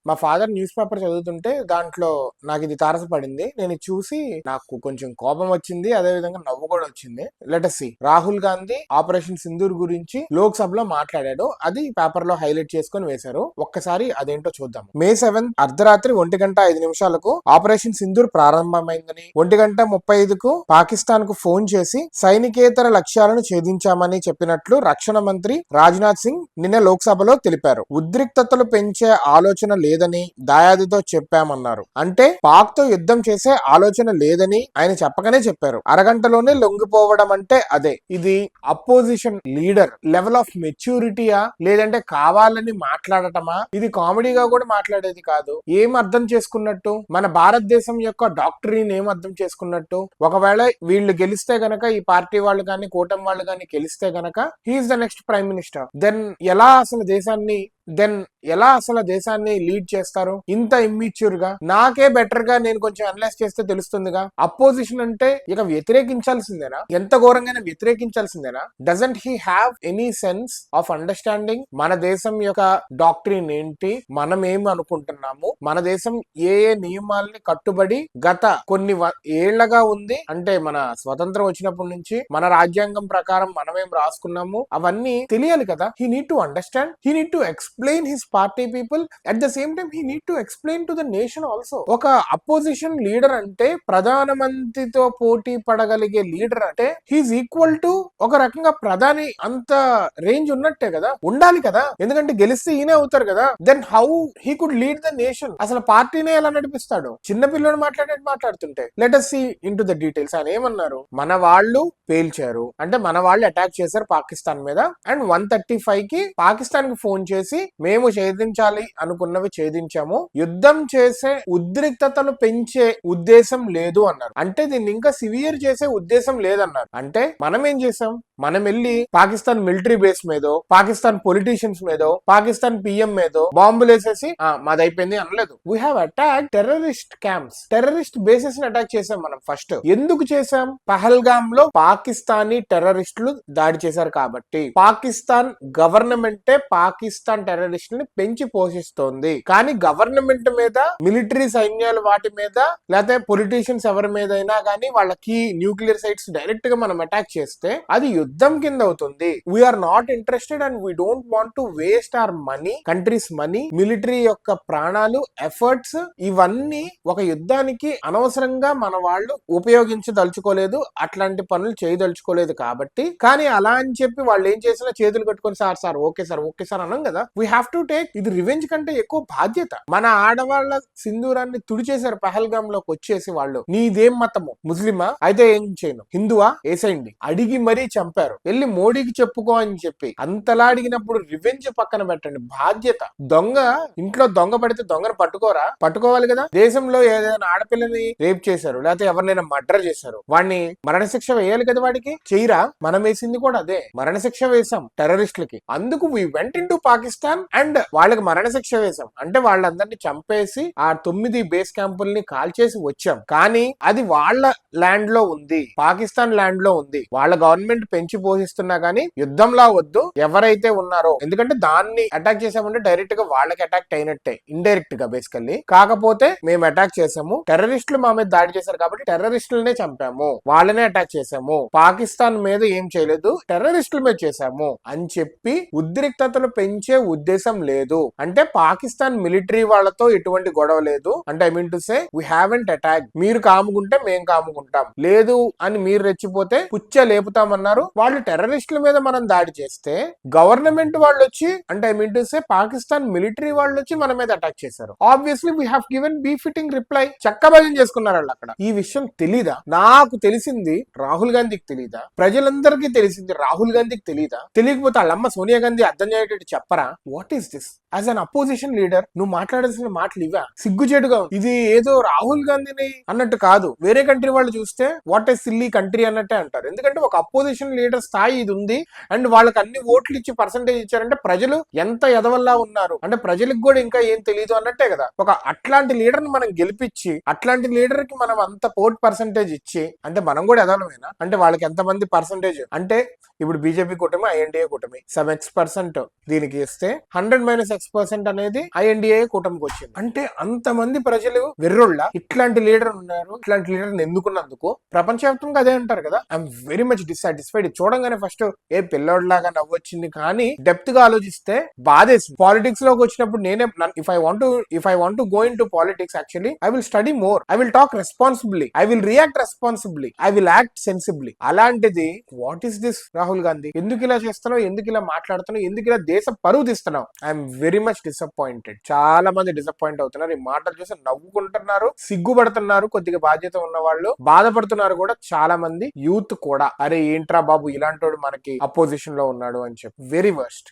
మా father news paper చదువుతుంటే దాంట్లో నాకు ఇది తారసపడింది. నేను ఇది చూసి నాకు కొంచెం కోపం వచ్చింది, అదే విధంగా నవ్వు కూడా వచ్చింది. Let us see. Rahul Gandhi operation Sindoor గురించి లోక్ సభలో మాట్లాడాడు. అది పేపర్ లో హైలైట్ చేసుకొని వేశారు. ఒక్కసారి అదేంటో చూద్దాం. మే 7 అర్ధరాత్రి 1:05 ఆపరేషన్ సింధూర్ ప్రారంభమైందని, 1:35 పాకిస్తాన్ కు ఫోన్ చేసి సైనికేతర లక్ష్యాలను ఛేదించామని చెప్పినట్లు రక్షణ మంత్రి రాజ్నాథ్ సింగ్ నిన్న లోక్సభలో తెలిపారు. ఉద్రిక్తతలు పెంచే ఆలోచన లేదని దాయాదితో చెప్పామన్నారు. అంటే పాక్ తో యుద్ధం చేసే ఆలోచన లేదని ఆయన చెప్పకనే చెప్పారు. అరగంటలోనే లొంగిపోవడం అంటే అదే. ఇది అపోజిషన్ లీడర్ లెవెల్ ఆఫ్ మెచ్యూరిటీయా లేదంటే కావాలని మాట్లాడటమా? ఇది కామెడీగా కూడా మాట్లాడేది కాదు. ఏం అర్థం చేసుకున్నట్టు? మన భారతదేశం యొక్క డాక్టరీని ఏం అర్థం చేసుకున్నట్టు? ఒకవేళ వీళ్ళు గెలిస్తే గనక, ఈ పార్టీ వాళ్ళు కానీ కూటమి వాళ్ళు కానీ గెలిస్తే గనక he is the next prime minister. Then ఎలా అసలు దేశాన్ని లీడ్ చేస్తారు? ఇంత ఇమ్మిచ్యూర్ గా, నాకే బెటర్ గా నేను కొంచెం అనలైజ్ చేస్తే తెలుస్తుందిగా. అపోజిషన్ అంటే ఇక వ్యతిరేకించాల్సిందేనా? ఎంత ఘోరంగా వ్యతిరేకించాల్సిందేనా? Doesn't he have any sense of understanding మన దేశం యొక్క డాక్ట్రిన్ ఏంటి, మనం ఏం అనుకుంటున్నాము, మన దేశం ఏ ఏ నియమాల్ని కట్టుబడి గత కొన్ని ఏళ్లగా ఉంది, అంటే మన స్వతంత్రం వచ్చినప్పటి నుంచి మన రాజ్యాంగం ప్రకారం మనమేం రాసుకున్నాము, అవన్నీ తెలియాలి కదా. He need to understand, he need to explain his party people. At the same time, he need to explain to the nation also. ఒక అపోజిషన్ లీడర్ అంటే, ప్రధానమంత్రితో పోటీ పడగలిగే లీడర్ అంటే హీఈస్ ఈక్వల్ టు ఒక రకంగా ప్రధాని అంత రేంజ్ ఉన్నట్టే కదా, ఉండాలి కదా. ఎందుకంటే గెలిస్తే ఈయనే అవుతారు కదా. Then how he could lead the nation? అసలు పార్టీనే ఎలా నడిపిస్తాడు? చిన్న పిల్లడు మాట్లాడుతుంటే. Let us see into the details. ఆయన ఏమన్నారు? మన వాళ్ళు పేల్చారు అంటే మన వాళ్ళు అటాక్ చేశారు పాకిస్తాన్ మీద, అండ్ 1:35 పాకిస్తాన్ కి ఫోన్ చేసి మేము ఛేదించాలి అనుకున్నవి ఛేదించాము, యుద్ధం చేసే ఉద్రిక్తతలు పెంచే ఉద్దేశం లేదు అన్నారు. అంటే దీన్ని ఇంకా సివియర్ చేసే ఉద్దేశం లేదన్నారు. అంటే మనం ఏం చేసాం? మనం వెళ్ళి పాకిస్తాన్ మిలిటరీ బేస్ మీదో, పాకిస్తాన్ పొలిటీషియన్స్ మీదో, పాకిస్తాన్ పిఎం మీదో బాంబులు వేసేసి మాదైపోయింది అనలేదు. We have attack terrorist camps, terrorist bases ని అటాక్ చేసాం మనం. ఫస్ట్ ఎందుకు చేసాం? పహల్గామ్ లో పాకిస్తానీ టెర్రరిస్టులు దాడి చేశారు కాబట్టి. పాకిస్తాన్ గవర్నమెంటే పాకిస్తాన్ టెర్రరిస్టులని పెంచి పోషిస్తోంది. కానీ గవర్నమెంట్ మీద, మిలిటరీ సైన్యాలు వాటి మీద, లేకపోతే పొలిటీషియన్స్ ఎవరి మీద అయినా కానీ వాళ్ళకి న్యూక్లియర్ సైట్స్ డైరెక్ట్ గా మనం అటాక్ చేస్తే అది యుద్ధం కింద అవుతుంది. We are not interested and we don't want to waste our money, countries money, military యొక్క ప్రాణాలు, ఎఫర్ట్స్, ఇవన్నీ ఒక యుద్ధానికి అనవసరంగా మన వాళ్ళు ఉపయోగించదలుచుకోలేదు, అట్లాంటి పనులు చేయదలుచుకోలేదు కాబట్టి. కానీ అలా అని చెప్పి వాళ్ళు ఏం చేసినా చేతులు కట్టుకొని సార్ ఓకే సార్ అనం కదా. వీ హ్యావ్ టు టేక్, ఇది రివెంజ్ కంటే ఎక్కువ బాధ్యత. మన ఆడవాళ్ళ సింధూరాన్ని తుడిచేశారు పహల్గామ్ లోకి వచ్చేసి. వాళ్ళు నీదేం మతము? ముస్లిమా? అయితే ఏం చేయను, హిందువా? వేసేయండి. అడిగి మరీ చంపారు. వెళ్ళి మోడీకి చెప్పుకో అని చెప్పి. అంతలా అడిగినప్పుడు రివెంజ్ పక్కన పెట్టండి, బాధ్యత. దొంగ ఇంట్లో దొంగ పడితే దొంగను పట్టుకోవాలి కదా. దేశంలో ఏదైనా ఆడపిల్లని రేప్ చేశారు, లేకపోతే ఎవరినైనా మర్డర్ చేశారు, వాడిని మరణశిక్ష వేయాలి కదా. వాడికి చెయ్యరా? మనం వేసింది కూడా అదే, మరణశిక్ష వేసాం టెర్రరిస్టులకి. అందుకు వి వెంట ఇంటూ పాకిస్తాన్ అండ్ వాళ్ళకి మరణశిక్ష వేసాం. అంటే వాళ్ళందరినీ చంపేసి ఆ 9 బేస్ క్యాంపుల్ని కాల్చేసి వచ్చాం. కానీ అది వాళ్ళ ల్యాండ్ లో ఉంది, పాకిస్తాన్ ల్యాండ్ లో ఉంది. వాళ్ళ గవర్నమెంట్ పెంచి పోషిస్తున్నా కానీ యుద్ధంలా వద్దు. ఎవరైతే ఉన్నారో, ఎందుకంటే దాన్ని అటాక్ చేసామంటే డైరెక్ట్ గా వాళ్ళకి అటాక్ అయినట్టే, ఇండైరెక్ట్ గా బేసికల్లీ. కాకపోతే మేము అటాక్ చేసాము, టెర్రరిస్టులు మా మీద దాడి చేశారు కాబట్టి టెర్రరిస్టులనే చంపాము, వాళ్ళనే అటాక్ చేసాము, పాకిస్తాన్ మీద ఏం చేయలేదు, టెర్రరిస్టుల మీద చేశాము అని చెప్పి ఉద్రిక్తతలు పెంచే ఉద్దేశం లేదు. అంటే పాకిస్తాన్ మిలిటరీ వాళ్ళతో ఎటువంటి గొడవ లేదు. అంటే I mean to say we haven't attack. మీరు కాముకుంటే మేం కాముకుంటాం, లేదు అని మీరు రెచ్చిపోతే పుచ్చ లేపుతామన్నారు. వాళ్ళు టెర్రరిస్టుల మీద మనం దాడి చేస్తే గవర్నమెంట్ వాళ్ళు వచ్చి, అంటే I mean to say Pakistan military వాళ్ళు వచ్చి మన మీద అటాక్ చేశారు. Obviously we have given befitting reply. చక్కబజం చేసుకున్నారు వాళ్ళు అక్కడ. ఈ విషయం తెలీదా? నాకు తెలిసింది రాహుల్ గాంధీకి తెలీదా? ప్రజలందరికీ తెలిసింది రాహుల్ గాంధీకి తెలీదా? తెలియకపోతే వాళ్ళమ్మ సోనియా గాంధీ అర్థం చేసేటట్టు చెప్పరా? What is this? As an opposition leader నువ్వు మాట్లాడాల్సిన మాటలు ఇవా? సిగ్గుచేటుగా. ఇది ఏదో రాహుల్ గాంధీని అన్నట్టు కాదు, వేరే కంట్రీ వాళ్ళు చూస్తే వాట్ ఏ సిల్లీ కంట్రీ అన్నట్టే అంటారు. ఎందుకంటే ఒక అపోజిషన్ లీడర్ స్థాయి ఇది ఉంది, అండ్ వాళ్ళకి అన్ని ఓట్లు ఇచ్చి పర్సంటేజ్ ఇచ్చారంటే ప్రజలు ఎంత ఎదవల్లా ఉన్నారు, అంటే ప్రజలకు కూడా ఇంకా ఏం తెలియదు అన్నట్టే కదా. ఒక అట్లాంటి లీడర్ ని మనం గెలిపించి, అట్లాంటి లీడర్ కి మనం అంత ఓట్ పర్సంటేజ్ ఇచ్చి, అంటే మనం కూడా ఎదవలమేనా? అంటే వాళ్ళకి ఎంతమంది పర్సంటేజ్, అంటే ఇప్పుడు బీజేపీ కూటమి, ఐఎన్డీఏ కూటమి 7x% దీనికి ఇస్తే 100 - X 6% అనేది INDA కూటమికి వచ్చింది. అంటే అంతమంది ప్రజలు వెర్రోళ్ళ ఇట్లాంటి లీడర్ ఉన్నారు, ఇట్లాంటి లీడర్ ఎందుకున్నందుకు ప్రపంచవ్యాప్తంగా అదే అంటారు కదా. I'm very much dissatisfied. చూడంగానే ఫస్ట్ ఏ పిల్లోడ్లాగా నవ్వొచ్చింది, కానీ డెప్త్ గా ఆలోచిస్తే బాధేసింది. పాలిటిక్స్ లోకి వచ్చినప్పుడు నేనే if I want to go into politics, actually I will study more, I will talk responsibly, I will react responsibly, I will act sensibly. అలాంటిది what is this Rahul Gandhi? ఎందుకు ఇలా చేస్తున్నావు, ఎందుకు ఇలా మాట్లాడుతున్నావు, ఎందుకు ఇలా దేశ పరువు తీస్తున్నావు? I'm very much disappointed. చాలా మంది డిసప్పాయింట్ అవుతున్నారు. ఈ మాటలు చూసి నవ్వుకుంటున్నారు, సిగ్గుపడుతున్నారు, కొద్దిగా బాధ్యత ఉన్న వాళ్ళు బాధపడుతున్నారు కూడా చాలా మంది యూత్ కూడా. అరే ఏంట్రా బాబు ఇలాంటోడు మనకి అపోజిషన్ లో ఉన్నాడు అని చెప్పి. Very worst.